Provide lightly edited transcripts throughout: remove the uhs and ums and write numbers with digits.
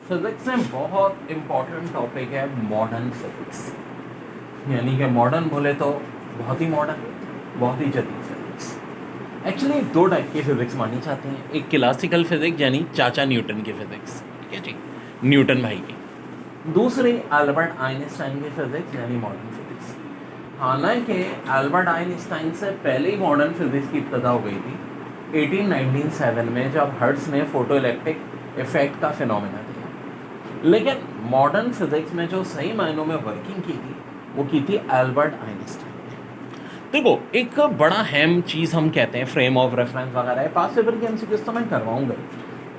Physics में बहुत important topic है मॉडर्न फिजिक्स, यानी कि मॉडर्न बोले तो बहुत ही मॉडर्न, बहुत ही जदीद फिजिक्स। एक्चुअली दो टाइप की फिजिक्स मानी जाती हैं, एक क्लासिकल फिजिक्स यानी चाचा न्यूटन की फिजिक्स, ठीक है जी, न्यूटन भाई की। दूसरी एल्बर्ट आइंस्टाइन की फिजिक्स यानी मॉडर्न फिजिक्स। हालांकि एल्बर्ट आइंस्टाइन से पहले ही मॉडर्न फिजिक्स की इब्तदा हो गई थी 1897 में, जब हर्ट्ज ने फोटो इलेक्ट्रिक इफेक्ट का फिनोमेना दिया। लेकिन मॉडर्न फिजिक्स में जो सही मायनों में वर्किंग की थी वो की थी एल्बर्ट आइंस्टाइन ने। देखो, एक बड़ा अहम चीज़ हम कहते हैं फ्रेम ऑफ रेफरेंस वगैरह है, पास पेपर की एमसीक्यूज तो मैं करवाऊंगा।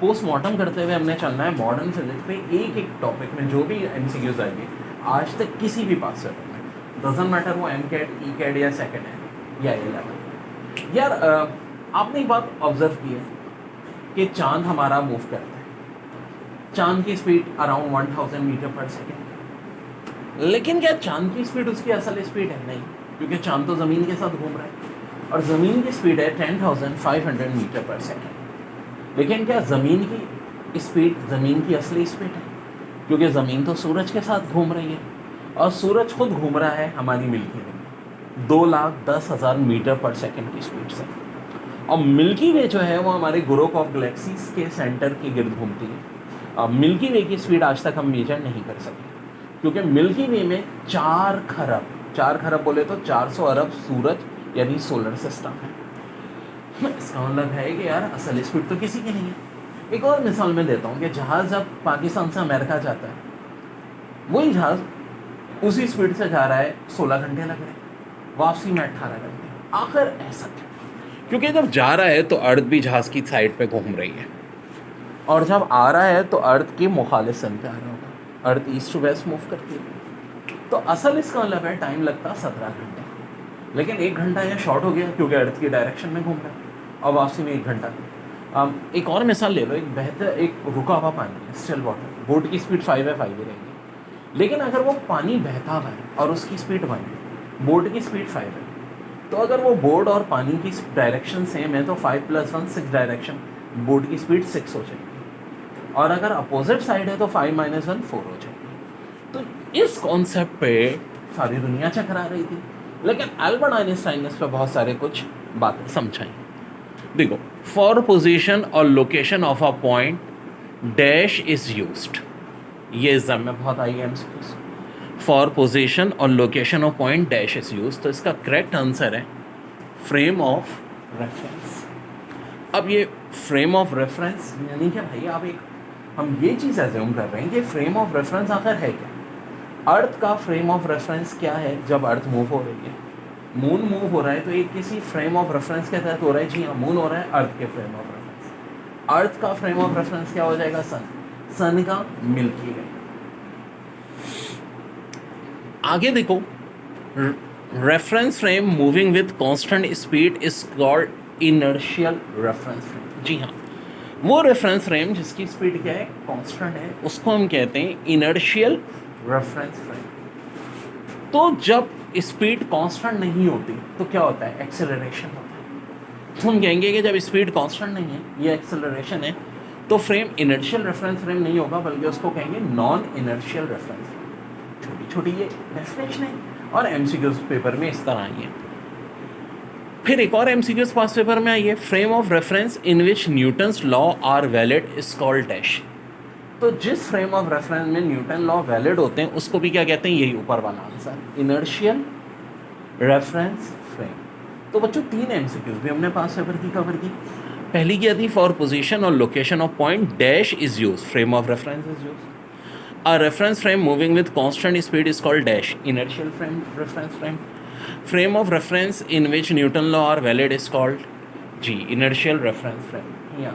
पोस्टमार्टम करते हुए हमने चलना है मॉडर्न फिजिक्स पे, एक एक टॉपिक में जो भी एमसीक्यूज आएंगे आज तक किसी भी पास पेपर में, डजंट मैटर वो एमकेट, ईकेट या सेकेंड है या ए लेवल। यार आपने एक बात ऑब्जर्व की है कि चांद हमारा मूव करता है, चांद की स्पीड अराउंड 1000 मीटर पर सेकेंड। लेकिन क्या चांद की स्पीड उसकी असल स्पीड है? नहीं, क्योंकि चांद तो ज़मीन के साथ घूम रहा है और ज़मीन की स्पीड है 10,500 मीटर पर सेकेंड। लेकिन क्या ज़मीन की स्पीड ज़मीन की असली स्पीड है? क्योंकि ज़मीन तो सूरज के साथ घूम रही है और सूरज खुद घूम रहा है हमारी मिल्की वे में 2,10,000 मीटर पर सेकेंड की स्पीड से। और मिल्की वे जो है वो हमारे ग्रुप ऑफ गैलेक्सीज के सेंटर के गिर्द घूमती है। मिल्की वे की स्पीड आज तक हम मेजर नहीं कर सके, क्योंकि मिल्की वे में 4 खरब बोले तो 400 अरब सूरज यानी सोलर सिस्टम है। इसका मतलब है कि यार असल स्पीड तो किसी की नहीं है। एक और मिसाल मैं देता हूँ कि जहाज़ जब पाकिस्तान से अमेरिका जाता है, वही जहाज़ उसी स्पीड से जा रहा है, 16 घंटे लग रहे हैं, वापसी में 18 घंटे। आखिर ऐसा क्यों? क्योंकि जब जा रहा है तो अर्थ भी जहाज़ की साइड पे घूम रही है, और जब आ रहा है तो अर्थ की मुखालिफ सन पे आ रहा होगा, अर्थ ईस्ट टू वेस्ट मूव करती है। तो असल इसका मतलब है टाइम लगता 17 घंटे, लेकिन 1 घंटा यहाँ शॉर्ट हो गया क्योंकि अर्थ की डायरेक्शन में घूम रहा है, और वापसी में 1 घंटा। एक और मिसाल ले लो, एक रुका हुआ पानी है, स्टिल वाटर, बोट की स्पीड 5 है, 5 ही रहेगी। लेकिन अगर वो पानी बहता हुआ है और उसकी स्पीड 1 है, बोट की स्पीड 5 है, तो अगर वो बोट और पानी की डायरेक्शन सेम है तो 5 + 1 6 डायरेक्शन, बोट की स्पीड 6 हो जाएगी। और अगर अपोजिट साइड है तो 5 - 1 4 हो जाएगी। तो इस कॉन्सेप्ट पे सारी दुनिया चकरा रही थी, लेकिन एल्बर्ट आइंस्टाइन ने इस पर बहुत सारे कुछ बातें समझाई। देखो, फॉर पोजीशन और location of a point dash is used, ये एग्जाम में बहुत आई है एमसीक्यूज। फॉर पोजीशन और location of point dash is used, तो इसका करेक्ट आंसर है फ्रेम ऑफ रेफरेंस। अब ये फ्रेम ऑफ रेफरेंस यानी कि भाई आप एक, हम ये चीज़ एज्यूम कर रहे हैं कि फ्रेम ऑफ रेफरेंस आखिर है क्या? अर्थ का फ्रेम ऑफ रेफरेंस क्या है? जब अर्थ मूव हो रही है, मून मूव हो रहा है, तो ये किसी फ्रेम ऑफ रेफरेंस के तहत हो रहा है। जी हाँ, मून हो रहा है अर्थ के फ्रेम ऑफ रेफरेंस। अर्थ का फ्रेम ऑफ रेफरेंस क्या हो जाएगा? सन। सन का मिल्की वे। आगे देखो, reference frame moving with constant speed is called inertial reference frame. जी हाँ, वो रेफरेंस फ्रेम जिसकी स्पीड क्या है? कांस्टेंट है, उसको हम कहते हैं इनर्शियल रेफरेंस फ्रेम। तो जब स्पीड कांस्टेंट नहीं होती तो क्या होता है? एक्सेलरेशन होता है। तो हम कहेंगे कि जब स्पीड कांस्टेंट नहीं है, ये एक्सेलरेशन है, तो फ्रेम इनर्शियल रेफरेंस फ्रेम नहीं होगा, बल्कि उसको कहेंगे नॉन इनर्शियल रेफरेंस फ्रेम। छोटी छोटी ये डेफिनेशन है और एमसीक्यूज पेपर में इस तरह आई है। फिर एक और एमसीक्यूज पास पेपर में आई है, frame of reference in which Newton's law are valid is called dash. तो जिस फ्रेम ऑफ रेफरेंस में न्यूटन लॉ वैलिड होते हैं उसको भी क्या कहते हैं? यही ऊपर वाला आंसर, इनर्शियल रेफरेंस फ्रेम। तो बच्चों 3 एमसीक्यूज भी हमने पास पेपर की कवर की। पहली क्या थी? फॉर पोजीशन और location of point dash is use, frame of reference is use. A reference frame moving with constant speed is called dash, inertial frame, reference frame. Frame of reference in which Newton law are valid is called G, inertial reference frame. Yeah.